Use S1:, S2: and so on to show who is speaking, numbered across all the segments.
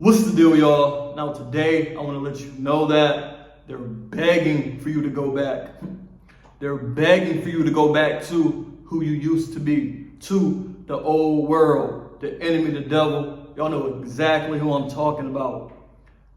S1: What's the deal, y'all? Now today, I want to let you know that they're begging for you to go back. They're begging for you to go back to who you used to be, to the old world, the enemy, the devil. Y'all know exactly who I'm talking about.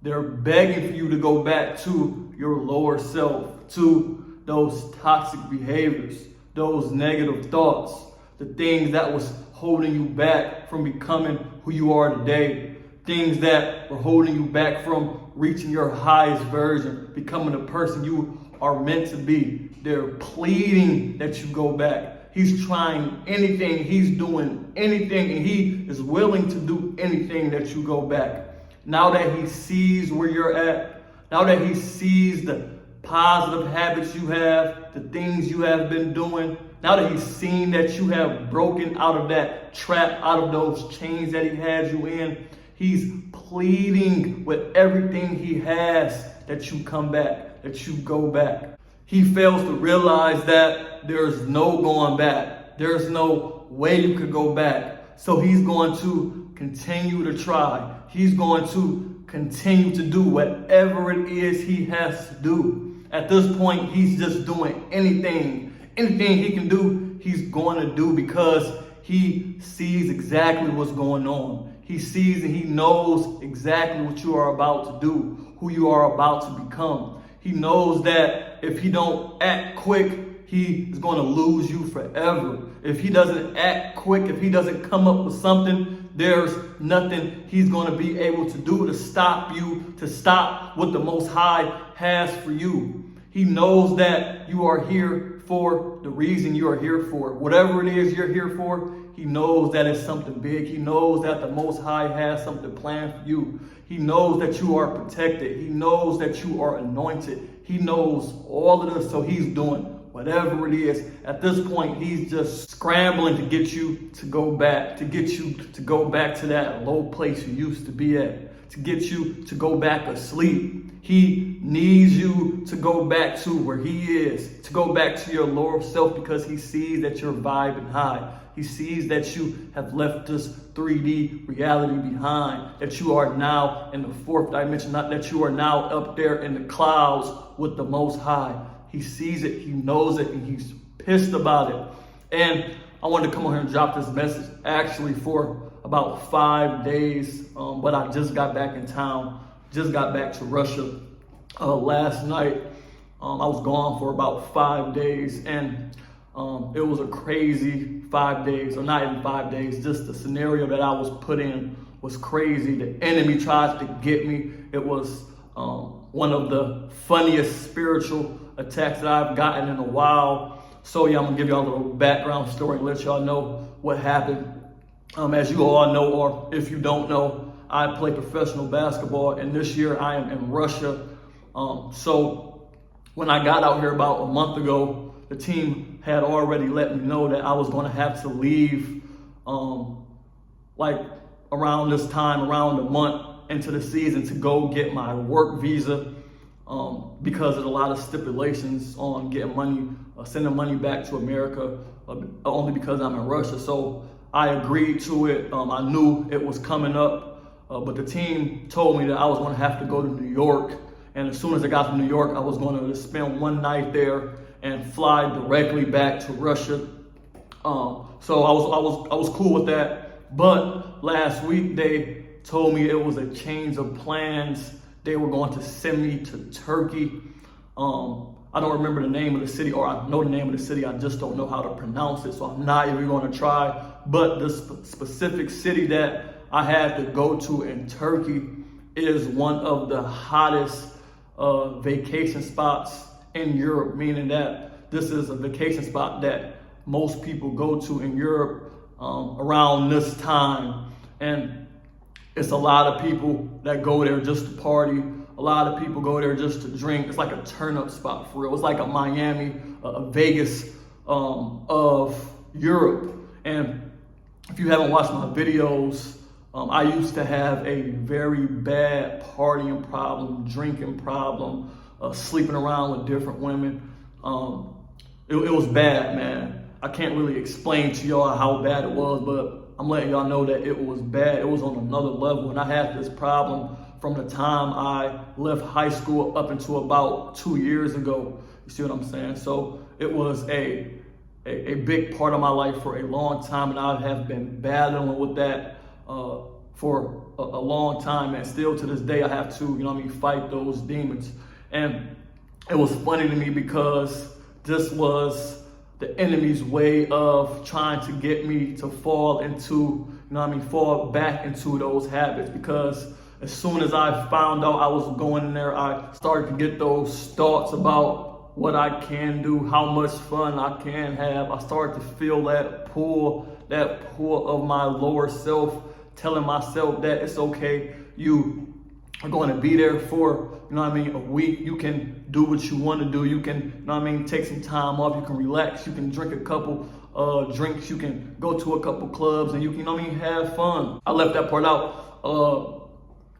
S1: They're begging for you to go back to your lower self, to those toxic behaviors, those negative thoughts, the things that was holding you back from becoming who you are today. Things that were holding you back from reaching your highest version, becoming the person you are meant to be. They're pleading that you go back. He's trying anything, he's doing anything, and he is willing to do anything that you go back. Now that he sees where you're at, now that he sees the positive habits you have, the things you have been doing, now that he's seen that you have broken out of that trap, out of those chains that he has you in, he's pleading with everything he has that you come back, that you go back. He fails to realize that there's no going back. There's no way you could go back. So he's going to continue to try. He's going to continue to do whatever it is he has to do. At this point, he's just doing anything he can do, he's going to do, because he sees exactly what's going on. He sees and he knows exactly what you are about to do, who you are about to become. He knows that if he don't act quick, he is going to lose you forever. If he doesn't act quick, if he doesn't come up with something, there's nothing he's going to be able to do to stop you, to stop what the Most High has for you. He knows that you are here for the reason you are here for. Whatever it is you're here for, he knows that it's something big. He knows that the Most High has something planned for you. He knows that you are protected. He knows that you are anointed. He knows all of this, so he's doing whatever it is. At this point, he's just scrambling to get you to go back, to get you to go back to that low place you used to be at, to get you to go back asleep. He needs you to go back to where he is, to go back to your lower self, because he sees that you're vibing high. He sees that you have left this 3D reality behind, that you are now in the fourth dimension, not that you are now up there in the clouds with the Most High. He sees it, he knows it, and he's pissed about it. And I wanted to come on here and drop this message actually for about 5 days, but I just got back in town, just got back to Russia last night. I was gone for about 5 days, and it was a crazy 5 days, or not even 5 days, just the scenario that I was put in was crazy. The enemy tried to get me. It was one of the funniest spiritual attacks that I've gotten in a while. So yeah, I'm gonna give y'all a little background story and let y'all know what happened. As you all know, or if you don't know, I play professional basketball, and this year I am in Russia. So when I got out here about a month ago, the team had already let me know that I was going to have to leave like around this time, around a month into the season, to go get my work visa because of a lot of stipulations on getting money, sending money back to America, only because I'm in Russia. So I agreed to it. I knew it was coming up, but the team told me that I was going to have to go to New York. And as soon as I got to New York, I was going to spend one night there and fly directly back to Russia. So I was cool with that. But last week they told me it was a change of plans. They were going to send me to Turkey. I don't remember the name of the city, or I know the name of the city, I just don't know how to pronounce it, so I'm not even going to try. But the specific city that I had to go to in Turkey is one of the hottest vacation spots in Europe, meaning that this is a vacation spot that most people go to in Europe around this time. And it's a lot of people that go there just to party. A lot of people go there just to drink. It's like a turn-up spot for real. It's like a Miami, a Vegas of Europe. And if you haven't watched my videos, I used to have a very bad partying problem, drinking problem, sleeping around with different women. It was bad, man. I can't really explain to y'all how bad it was, but I'm letting y'all know that it was bad. It was on another level. And I had this problem from the time I left high school up until about 2 years ago. You see what I'm saying? So it was a big part of my life for a long time, and I have been battling with that for a long time, and still to this day I have to, fight those demons. And it was funny to me because this was the enemy's way of trying to get me to fall into, fall back into those habits. Because as soon as I found out I was going in there, I started to get those thoughts about what I can do, how much fun I can have. I started to feel that pull of my lower self, telling myself that it's okay. You are going to be there for, a week. You can do what you want to do. You can, take some time off. You can relax. You can drink a couple drinks. You can go to a couple clubs, and you can, have fun. I left that part out.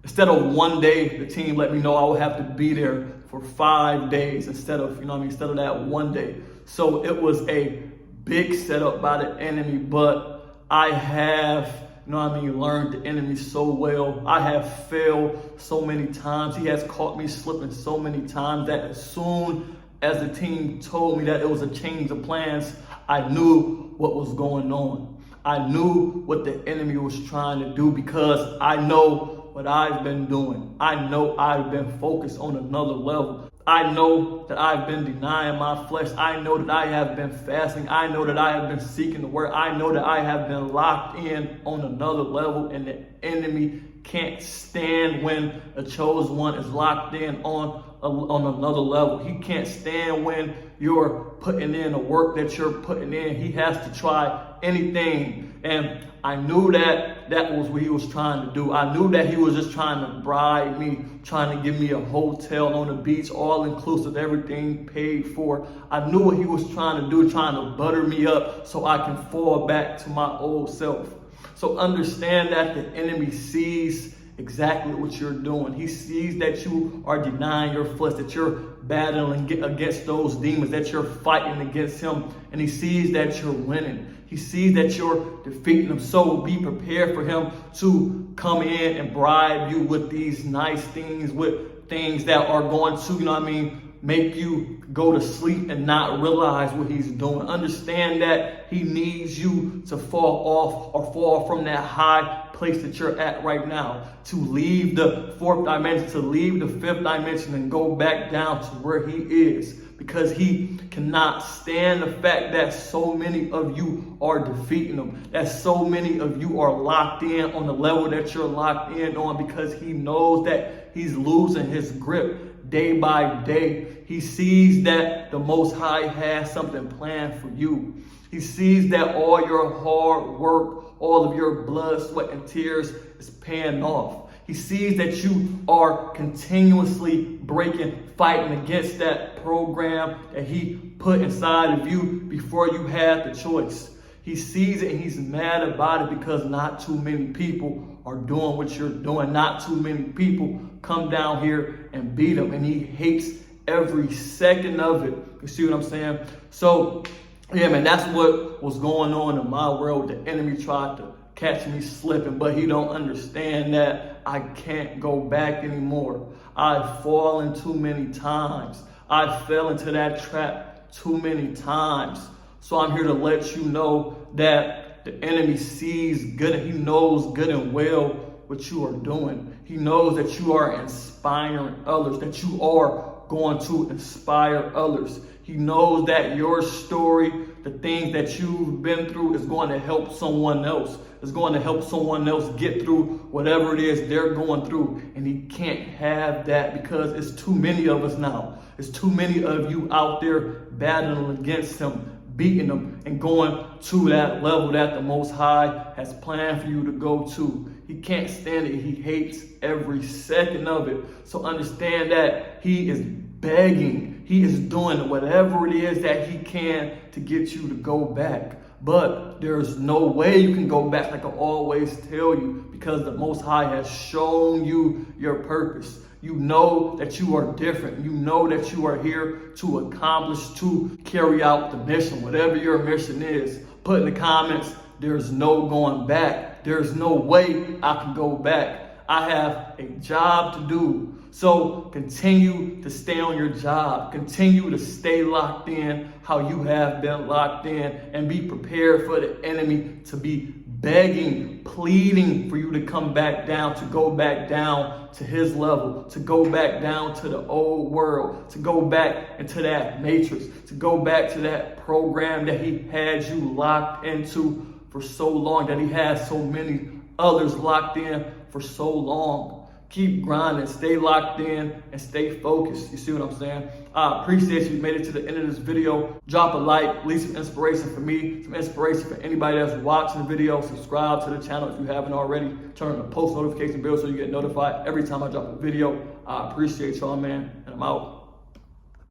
S1: Instead of one day, the team let me know I would have to be there for 5 days instead of, instead of that one day. So it was a big setup by the enemy, but I have, learned the enemy so well. I have failed so many times. He has caught me slipping so many times that as soon as the team told me that it was a change of plans, I knew what was going on. I knew what the enemy was trying to do, because I know what I've been doing. I know I've been focused on another level. I know that I've been denying my flesh. I know that I have been fasting. I know that I have been seeking the word. I know that I have been locked in on another level, and the enemy can't stand when a chosen one is locked in on another level. He can't stand when you're putting in the work that you're putting in. He has to try anything. And I knew that was what he was trying to do. I knew that he was just trying to bribe me, trying to give me a hotel on the beach, all inclusive, everything paid for. I knew what he was trying to do, trying to butter me up so I can fall back to my old self. So understand that the enemy sees exactly what you're doing. He sees that you are denying your flesh, that you're battling against those demons, that you're fighting against him, and he sees that you're winning. He sees that you're defeating him. So be prepared for him to come in and bribe you with these nice things, with things that are going to, make you go to sleep and not realize what he's doing. Understand that he needs you to fall off or fall from that high place that you're at right now, to leave the fourth dimension, to leave the fifth dimension and go back down to where he is, because he cannot stand the fact that so many of you are defeating him, that so many of you are locked in on the level that you're locked in on, because he knows that he's losing his grip day by day. He sees that the Most High has something planned for you. He sees that all your hard work, all of your blood, sweat, and tears is paying off. He sees that you are continuously fighting against that program that he put inside of you before you had the choice. He sees it and he's mad about it, because not too many people are doing what you're doing. Not too many people come down here and beat him, and he hates every second of it. You see what I'm saying? So, yeah, man, that's what was going on in my world. The enemy tried to catch me slipping, but he don't understand that I can't go back anymore. I've fallen too many times. I fell into that trap too many times. So I'm here to let you know that the enemy sees good, and he knows good and well what you are doing. He knows that you are inspiring others, that you are going to inspire others. He knows that your story, the things that you've been through, is going to help someone else. It's going to help someone else get through whatever it is they're going through. And he can't have that, because it's too many of us now. It's too many of you out there battling against him, beating him, and going to that level that the Most High has planned for you to go to. He can't stand it. He hates every second of it. So understand that he is begging. He is doing whatever it is that he can to get you to go back. But there's no way you can go back, like I always tell you, because the Most High has shown you your purpose. You know that you are different. You know that you are here to accomplish, to carry out the mission, whatever your mission is. Put in the comments there's no going back. There's no way I can go back. I have a job to do. So continue to stay on your job. Continue to stay locked in how you have been locked in, and be prepared for the enemy to be begging, pleading for you to come back down, to go back down to his level, to go back down to the old world, to go back into that matrix, to go back to that program that he had you locked into for so long, that he has so many others locked in for so long. Keep grinding, stay locked in, and stay focused. You see what I'm saying? I appreciate you made it to the end of this video. Drop a like, leave some inspiration for me, some inspiration for anybody that's watching the video. Subscribe to the channel if you haven't already. Turn on the post notification bell so you get notified every time I drop a video. I appreciate y'all, man, and I'm out.